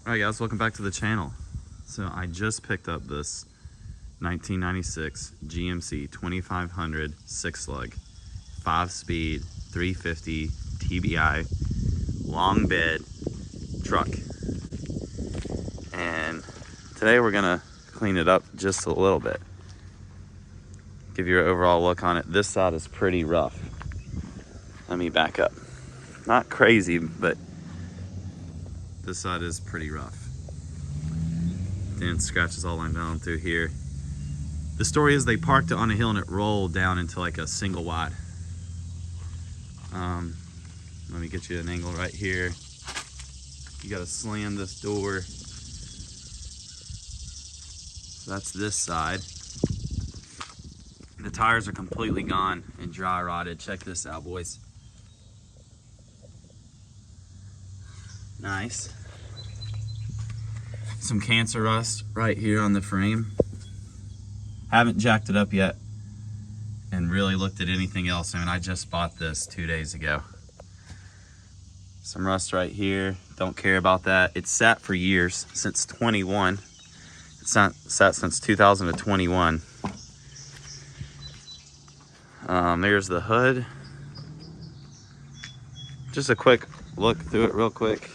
Alright guys, welcome back to the channel. So I just picked up this 1996 GMC 2500 6-lug, 5-speed, 350 TBI, long bed truck. And today we're gonna clean it up just a little bit. Give you an overall look on it. This side is pretty rough. Let me back up. Not crazy, but this side is pretty rough. Dents, scratches all lined down through here. The story is they parked it on a hill and it rolled down into like a single wide. Let me get you an angle right here. You gotta slam this door. So that's this side. The tires are completely gone and dry rotted. Check this out, boys. Nice. Some cancer rust right here on the frame. Haven't jacked it up yet and really looked at anything else. I mean, I just bought this 2 days ago. Some rust right here. Don't care about that. It's sat for years, since 21. It's sat since 2021. There's the hood. Just a quick look through it real quick.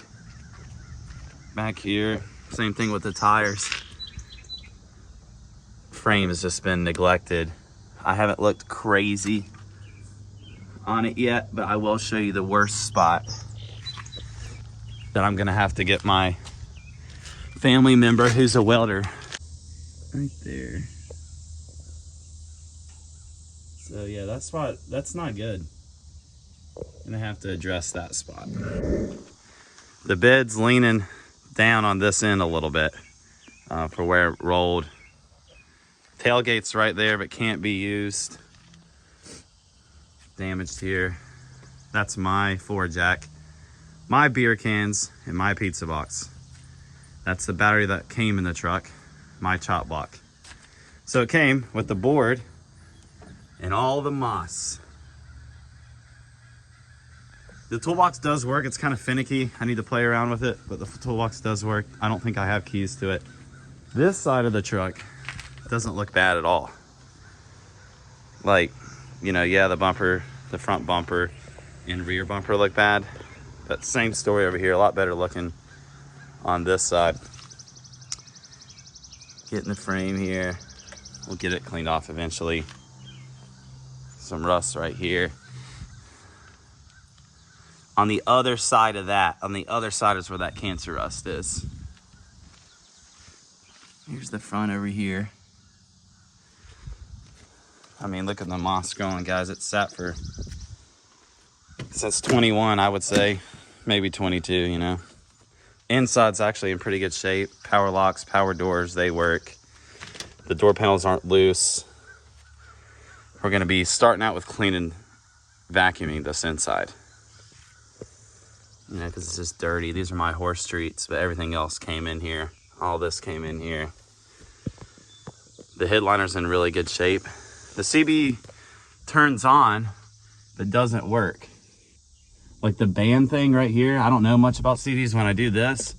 Back here, same thing with the tires. Frame has just been neglected. I haven't looked crazy on it yet, but I will show you the worst spot that I'm gonna have to get my family member who's a welder. Right there. So yeah, that spot, that's not good. I'm gonna have to address that spot. The bed's leaning down on this end a little bit for where it rolled. Tailgate's right there, but can't be used. Damaged here. That's my floor jack, my beer cans, and my pizza box. That's the battery that came in the truck, my chop block. So it came with the board and all the moss. The toolbox does work. It's kind of finicky. I need to play around with it, but the toolbox does work. I don't think I have keys to it. This side of the truck doesn't look bad at all. Like, you know, yeah, the bumper, the front bumper and rear bumper look bad, but same story over here. A lot better looking on this side. Getting the frame here. We'll get it cleaned off eventually. Some rust right here. On the other side of that, on the other side is where that cancer rust is. Here's the front over here. I mean, look at the moss growing, guys. It's sat for, since 21, I would say, maybe 22, you know. Inside's actually in pretty good shape. Power locks, power doors, they work. The door panels aren't loose. We're gonna be starting out with cleaning, vacuuming this inside. You know, because it's just dirty. These are my horse treats, but everything else came in here. All this came in here. The headliner's in really good shape. The CB turns on, but doesn't work. Like the band thing right here, I don't know much about CDs. When I do this,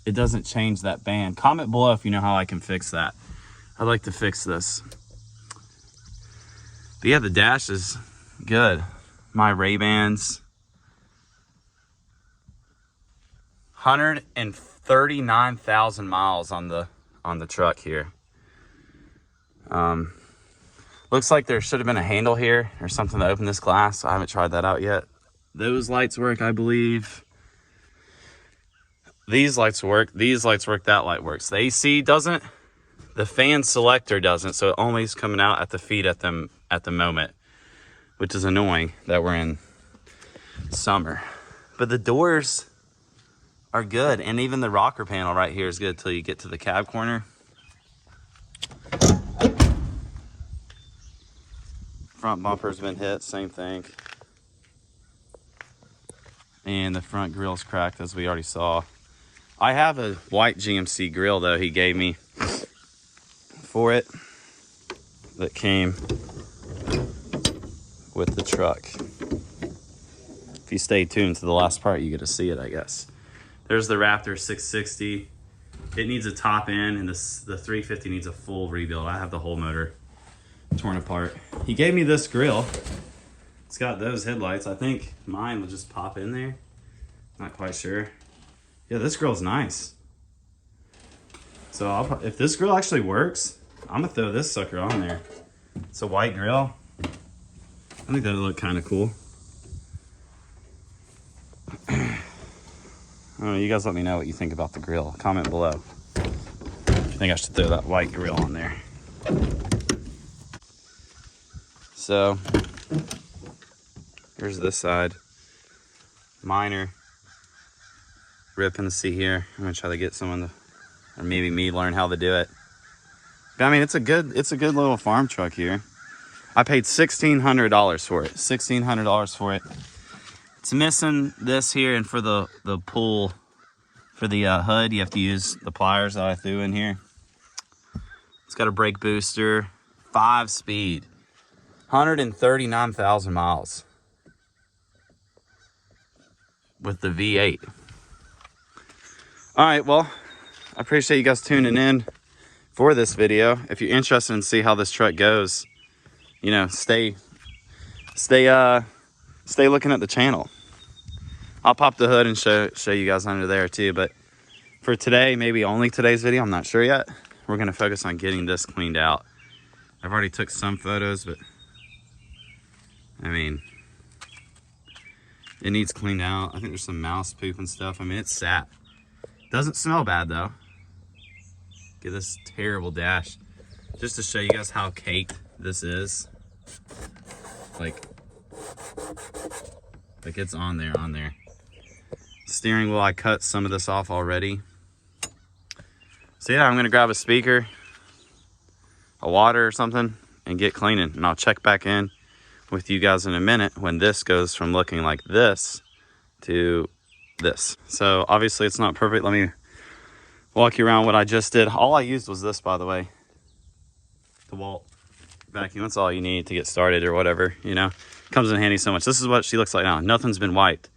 it doesn't change that band. Comment below if you know how I can fix that. I'd like to fix this. But yeah, the dash is good. My Ray-Bans. 139,000 miles on the truck here. Looks like there should have been a handle here or something to open this glass. I haven't tried that out yet. Those lights work, I believe. These lights work. These lights work. That light works. The AC doesn't. The fan selector doesn't. So it only is coming out at the feet at the moment, which is annoying that we're in summer. But the doors are good, and even the rocker panel right here is good until you get to the cab corner. Front bumper's been hit, same thing. And the front grill's cracked, as we already saw. I have a white GMC grill, though, he gave me for it, that came with the truck. If you stay tuned to the last part, you get to see it, I guess. There's the Raptor 660. It needs a top end, and the 350 needs a full rebuild. I have the whole motor torn apart. He gave me this grill. It's got those headlights. I think mine will just pop in there. Not quite sure. Yeah, this grill's nice. So if this grill actually works, I'm gonna throw this sucker on there. It's a white grill. I think that'll look kind of cool. I don't know, you guys let me know what you think about the grill. Comment below if you think I should throw that white grill on there. So, here's this side. Minor rip in the seat here. I'm gonna try to get someone to, or maybe me, learn how to do it. But, I mean, it's a good little farm truck here. I paid $1,600 for it. $1,600 for it. It's missing this here, and for the pull for the hood, you have to use the pliers that I threw in here. It's got a brake booster, 5-speed, 139,000 miles with the V8. All right, well, I appreciate you guys tuning in for this video. If you're interested in see how this truck goes, you know, stay looking at the channel. I'll pop the hood and show you guys under there too. But for today, maybe only today's video, I'm not sure yet, we're gonna focus on getting this cleaned out. I've already took some photos, but I mean, it needs cleaned out. I think there's some mouse poop and stuff. I mean, it's sap. Doesn't smell bad though. Get this terrible dash. Just to show you guys how caked this is. Like it's on there. Steering wheel, I cut some of this off already. So yeah, I'm gonna grab a speaker, a water or something, and get cleaning. And I'll check back in with you guys in a minute when this goes from looking like this to this. So obviously it's not perfect. Let me walk you around what I just did. All I used was this, by the way. The DeWalt vacuum. That's all you need to get started or whatever, you know. Comes in handy so much. This is what she looks like now. Nothing's been wiped,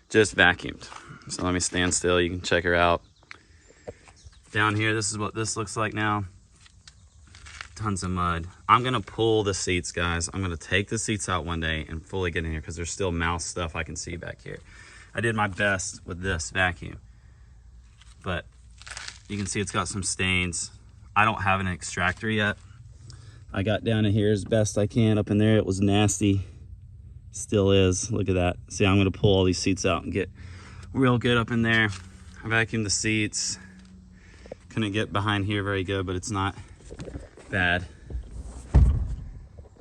just vacuumed. So let me stand still. You can check her out. Down here, this is what this looks like now. Tons of mud. I'm gonna pull the seats, guys. I'm gonna take the seats out one day and fully get in here because there's still mouse stuff I can see back here. I did my best with this vacuum, but you can see it's got some stains. I don't have an extractor yet. I got down in here as best I can. Up in there, it was nasty. Still is. Look at that. See, I'm gonna pull all these seats out and get real good up in there. I vacuumed the seats. Couldn't get behind here very good, but it's not bad.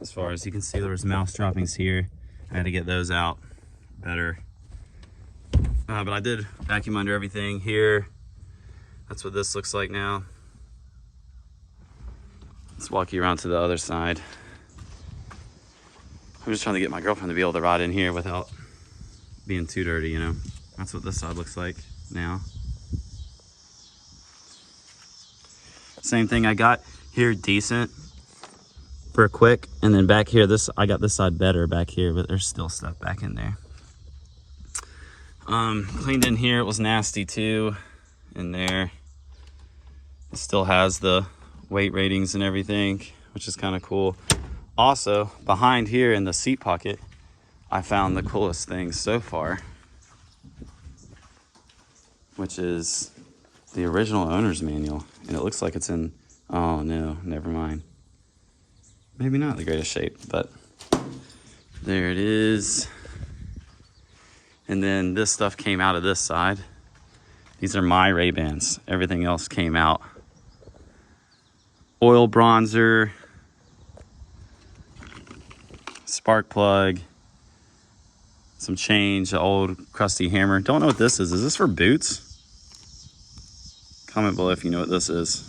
As far as you can see, there was mouse droppings here. I had to get those out better. But I did vacuum under everything here. That's what this looks like now. Let's walk you around to the other side. I'm just trying to get my girlfriend to be able to ride in here without being too dirty, you know. That's what this side looks like now. Same thing, I got here decent for a quick, and then back here, I got this side better back here, but there's still stuff back in there. Cleaned in here, it was nasty too, in there. It still has the weight ratings and everything, which is kind of cool. Also, behind here in the seat pocket, I found the coolest thing so far, which is the original owner's manual. And it looks like it's in, oh no, never mind. Maybe not the greatest shape, but there it is. And then this stuff came out of this side. These are my Ray-Bans. Everything else came out. Oil bronzer, spark plug, some change, an old crusty hammer. Don't know what this is. Is this for boots? Comment below if you know what this is.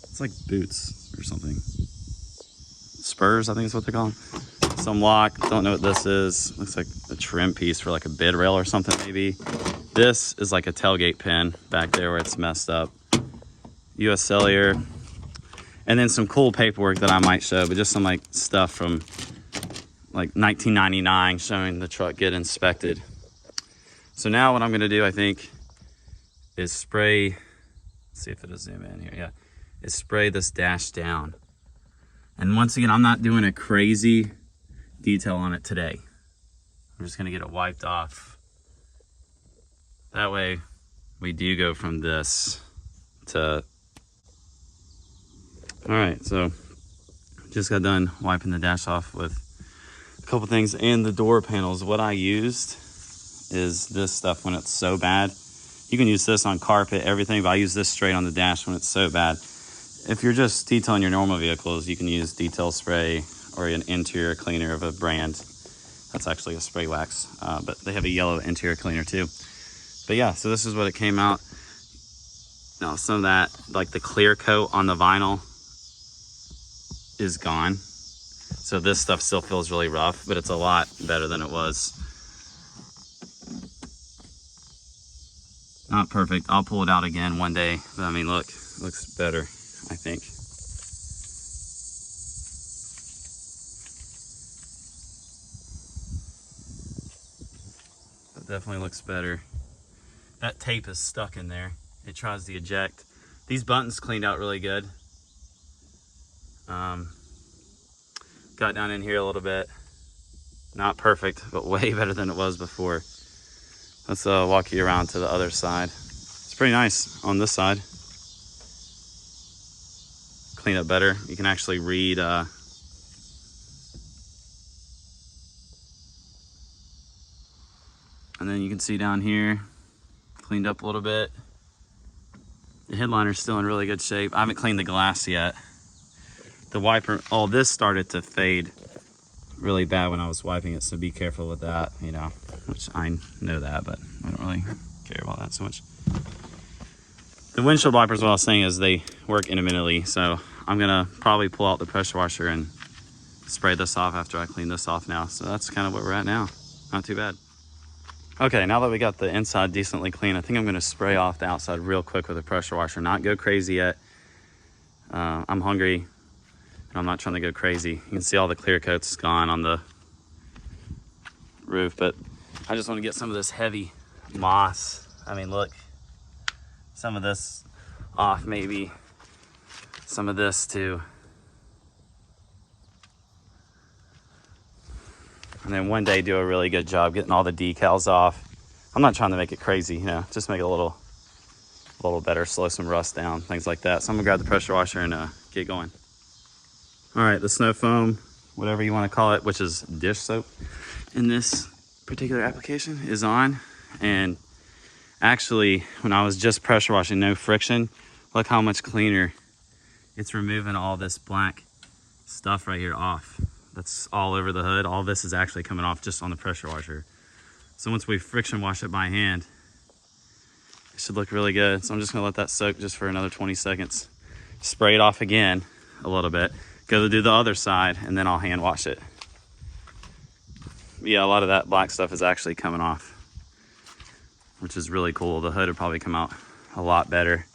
It's like boots or something. Spurs, I think is what they call them. Some lock, don't know what this is. Looks like a trim piece for like a bed rail or something maybe. This is like a tailgate pin back there where it's messed up. US Cellular. And then some cool paperwork that I might show, but just some like stuff from like 1999 showing the truck get inspected. So now what I'm gonna do, I think, is spray, let's see if it'll zoom in here, yeah, is spray this dash down. And once again, I'm not doing a crazy detail on it today. I'm just gonna get it wiped off. That way we do go from this to, all right, so just got done wiping the dash off with a couple things. And the door panels, what I used is this stuff when it's so bad. You can use this on carpet, everything, but I use this straight on the dash when it's so bad. If you're just detailing your normal vehicles, you can use detail spray or an interior cleaner of a brand. That's actually a spray wax, but they have a yellow interior cleaner too. But yeah, so this is what it came out. Now some of that, like the clear coat on the vinyl is gone. So this stuff still feels really rough, but it's a lot better than it was. Not perfect. I'll pull it out again one day. But I mean, look, it looks better, I think. It definitely looks better. That tape is stuck in there. It tries to eject. These buttons cleaned out really good. Got down in here a little bit. Not perfect, but way better than it was before. Let's walk you around to the other side. It's pretty nice on this side. Clean up better. You can actually read and then you can see down here, cleaned up a little bit. The headliner's still in really good shape. I haven't cleaned the glass yet. The wiper, all this started to fade really bad when I was wiping it, so be careful with that, you know, which I know that, but I don't really care about that so much. The windshield wipers, what I was saying is they work intermittently, so I'm gonna probably pull out the pressure washer and spray this off after I clean this off now. So that's kind of where we're at now. Not too bad. Okay, now that we got the inside decently clean, I think I'm gonna spray off the outside real quick with a pressure washer. Not go crazy yet. I'm hungry. I'm not trying to go crazy. You can see all the clear coats gone on the roof, but I just want to get some of this heavy moss. I mean, look, some of this off, maybe some of this too. And then one day do a really good job getting all the decals off. I'm not trying to make it crazy, you know, just make it a little better, slow some rust down, things like that. So I'm gonna grab the pressure washer and get going. All right, the snow foam, whatever you want to call it, which is dish soap in this particular application, is on. And actually, when I was just pressure washing, no friction, look how much cleaner it's removing all this black stuff right here off. That's all over the hood. All this is actually coming off just on the pressure washer. So once we friction wash it by hand, it should look really good. So I'm just gonna let that soak just for another 20 seconds. Spray it off again a little bit. Go to do the other side, and then I'll hand wash it. Yeah, a lot of that black stuff is actually coming off, which is really cool. The hood would probably come out a lot better.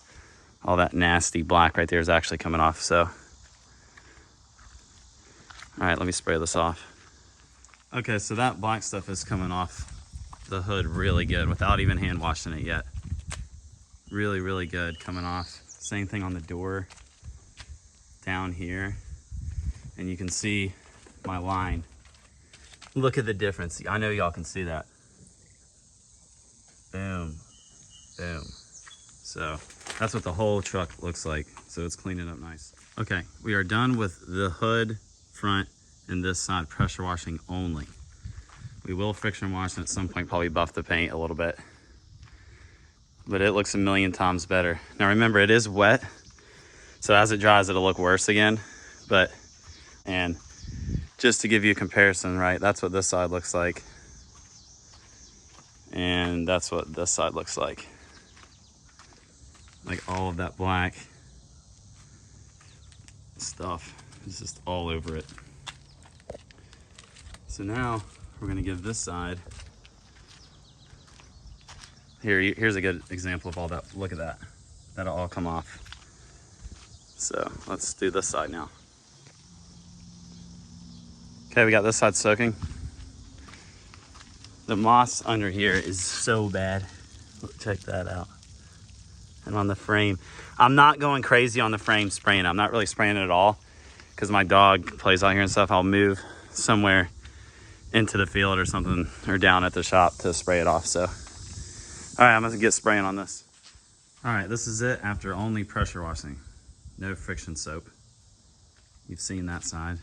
All that nasty black right there is actually coming off, so. All right, let me spray this off. Okay, so that black stuff is coming off the hood really good without even hand washing it yet. Really, really good coming off. Same thing on the door down here. And you can see my line. Look at the difference. I know y'all can see that. Boom, boom. So that's what the whole truck looks like. So it's cleaning up nice. Okay, we are done with the hood, front, and this side pressure washing only. We will friction wash and at some point probably buff the paint a little bit. But it looks a million times better. Now remember, it is wet. So as it dries, it'll look worse again. And just to give you a comparison, right, that's what this side looks like. And that's what this side looks like. Like all of that black stuff is just all over it. So now we're gonna give this side, here's a good example of all that. Look at that, that'll all come off. So let's do this side now. Okay, we got this side soaking. The moss under here is so bad. Check that out. And on the frame, I'm not going crazy on the frame spraying. I'm not really spraying it at all because my dog plays out here and stuff. I'll move somewhere into the field or something, or down at the shop to spray it off. So, all right, I'm gonna get spraying on this. All right, this is it after only pressure washing. No friction soap. You've seen that side.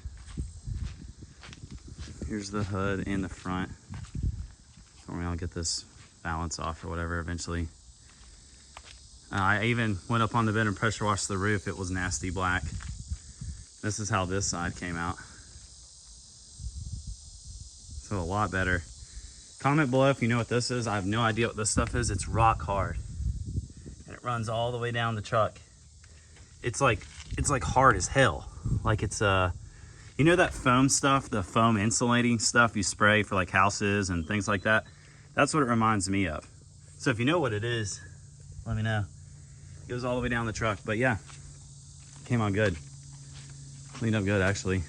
Here's the hood and the front. I'll get this balance off or whatever eventually. I even went up on the bed and pressure washed the roof. It was nasty black. This is how this side came out. So a lot better. Comment below if you know what this is. I have no idea what this stuff is. It's rock hard. And it runs all the way down the truck. It's like hard as hell. Like it's you know that foam stuff, the foam insulating stuff you spray for like houses and things like that? That's what it reminds me of. So if you know what it is, let me know. It goes all the way down the truck, but yeah, came out good. Cleaned up good, actually.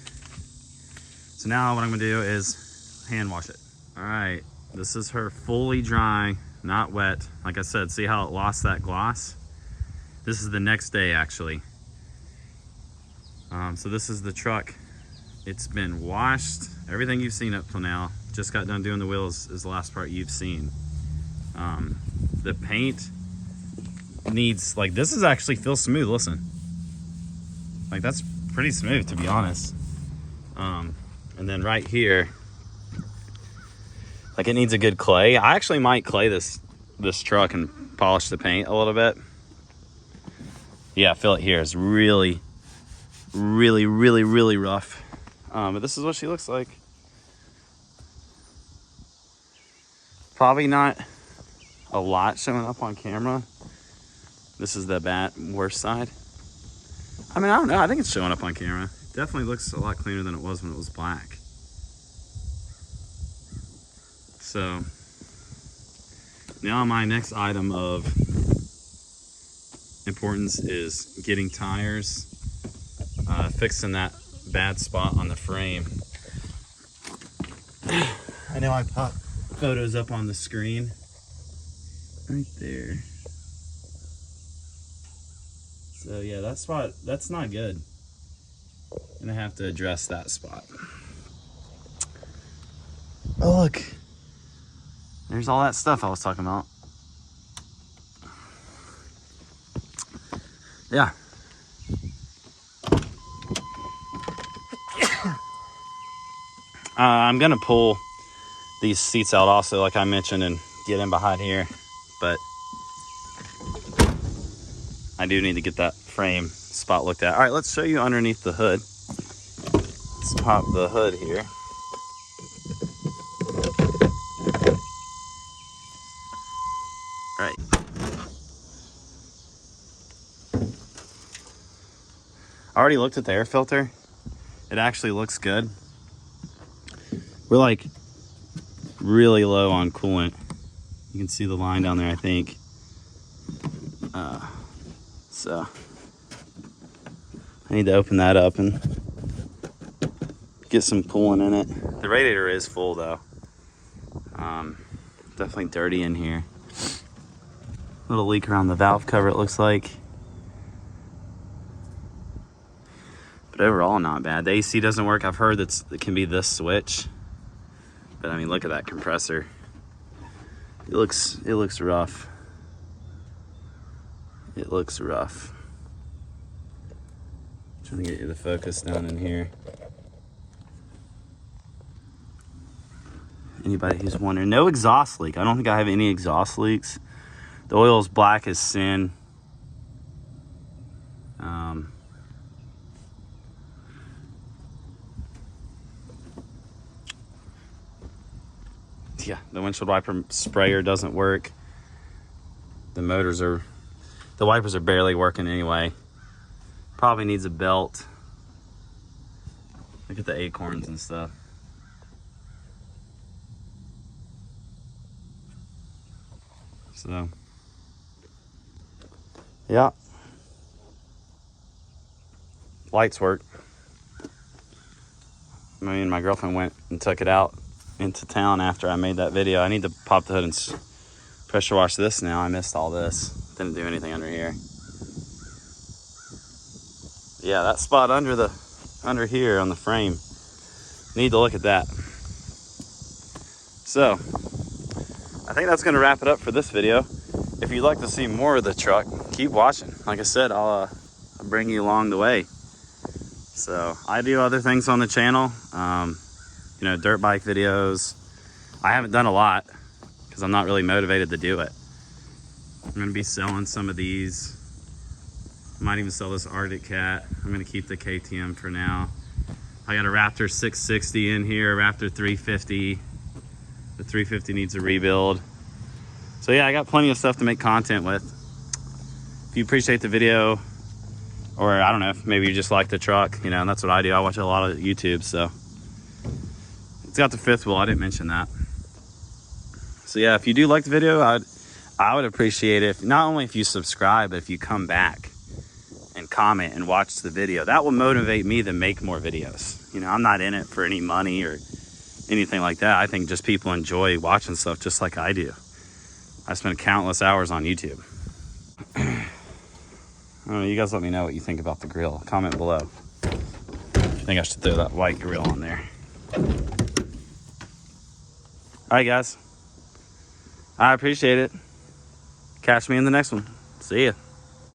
So now what I'm gonna do is hand wash it. All right, this is her fully dry, not wet. Like I said, see how it lost that gloss? This is the next day, actually. So this is the truck. It's been washed. Everything you've seen up till now. Just got done doing the wheels is the last part you've seen. The paint needs, like, this is actually feels smooth, listen. Like, that's pretty smooth, to be honest. And then right here, like, it needs a good clay. I actually might clay this truck and polish the paint a little bit. Yeah, feel it here. It's really, really, really, really rough. But this is what she looks like. Probably not a lot showing up on camera. This is the worst side. I mean, I don't know. I think it's showing up on camera. Definitely looks a lot cleaner than it was when it was black. So now my next item of importance is getting tires, fixing that bad spot on the frame. I know I popped photos up on the screen right there. So yeah, that spot, that's not good. I'm gonna have to address that spot. Oh look, there's all that stuff I was talking about. Yeah. I'm gonna pull these seats out also, like I mentioned, and get in behind here, but I do need to get that frame spot looked at. All right, let's show you underneath the hood. Let's pop the hood here. All right. I already looked at the air filter. It actually looks good. We're like really low on coolant. You can see the line down there, I think. So I need to open that up and get some coolant in it. The radiator is full though. Definitely dirty in here. Little leak around the valve cover, it looks like. But overall, not bad. The AC doesn't work. I've heard it can be this switch. But I mean, look at that compressor. It looks rough. It looks rough. Trying to get you the focus down in here. Anybody who's wondering, no exhaust leak. I don't think I have any exhaust leaks. The oil is black as sin. Yeah, the windshield wiper sprayer doesn't work. The wipers are barely working anyway. Probably needs a belt. Look at the acorns and stuff. So, yeah. Lights work. Me and my girlfriend went and took it out into town after I made that video. I need to pop the hood and pressure wash this now. I missed all this. Didn't do anything under here. Yeah, that spot under here on the frame. Need to look at that. So, I think that's gonna wrap it up for this video. If you'd like to see more of the truck, keep watching. Like I said, I'll bring you along the way. So I do other things on the channel, you know, dirt bike videos. I haven't done a lot because I'm not really motivated to do it. I'm gonna be selling some of these. Might even sell this Arctic Cat. I'm gonna keep the KTM for now. I got a Raptor 660 in here, a Raptor 350. The 350 needs a rebuild. So yeah, I got plenty of stuff to make content with. If you appreciate the video, or I don't know, if maybe you just like the truck, you know, and that's what I do. I watch a lot of YouTube, so. It's got the 5th wheel, I didn't mention that. So yeah, if you do like the video, I would appreciate it, not only if you subscribe, but if you come back and comment and watch the video. That will motivate me to make more videos. You know, I'm not in it for any money or anything like that. I think just people enjoy watching stuff just like I do. I spend countless hours on YouTube. I don't know, you guys let me know what you think about the grill. Comment below. I think I should throw that white grill on there. All right, guys. I appreciate it. Catch me in the next one. See ya.